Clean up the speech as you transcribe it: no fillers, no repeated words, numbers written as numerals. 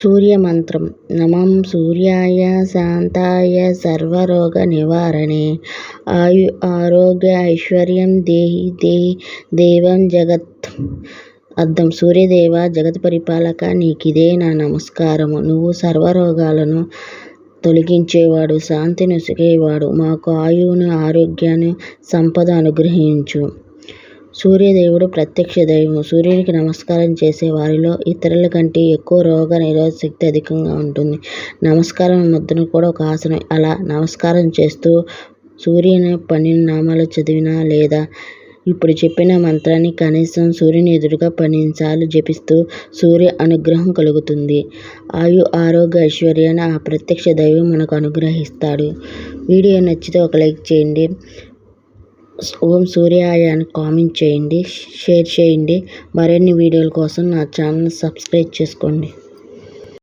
సూర్యమంత్రం. నమః సూర్యాయ శాంతాయ సర్వరోగ నివారణే ఆరోగ్య ఐశ్వర్యం దేహి దేవం జగత్. అర్థం: సూర్యదేవ, జగత్ పరిపాలక, నీకిదే నా నమస్కారము. నువ్వు సర్వరోగాలను తొలగించేవాడు, శాంతి నొసగేవాడు. మాకు ఆయువును, ఆరోగ్యాన్ని, సంపద అనుగ్రహించు. సూర్యదేవుడు ప్రత్యక్ష దైవం. సూర్యునికి నమస్కారం చేసే వారిలో ఇతరుల కంటే ఎక్కువ రోగ నిరోధక శక్తి అధికంగా ఉంటుంది. నమస్కారం ముద్రను కూడా ఒక ఆసనం. అలా నమస్కారం చేస్తూ సూర్యుని 12 నామాలు చదివినా లేదా ఇప్పుడు చెప్పిన మంత్రాన్ని కనీసం సూర్యుని ఎదురుగా 12 సార్లు జపిస్తూ సూర్య అనుగ్రహం కలుగుతుంది. ఆరోగ్య ఐశ్వర్యాన్ని ఆ ప్రత్యక్ష దైవం మనకు అనుగ్రహిస్తాడు. వీడియో నచ్చితే ఒక లైక్ చేయండి. ఓం సూర్యాయ అని కామెంట్ చేయండి, షేర్ చేయండి. మరిన్ని వీడియోల కోసం నా ఛానల్ సబ్స్క్రైబ్ చేసుకోండి.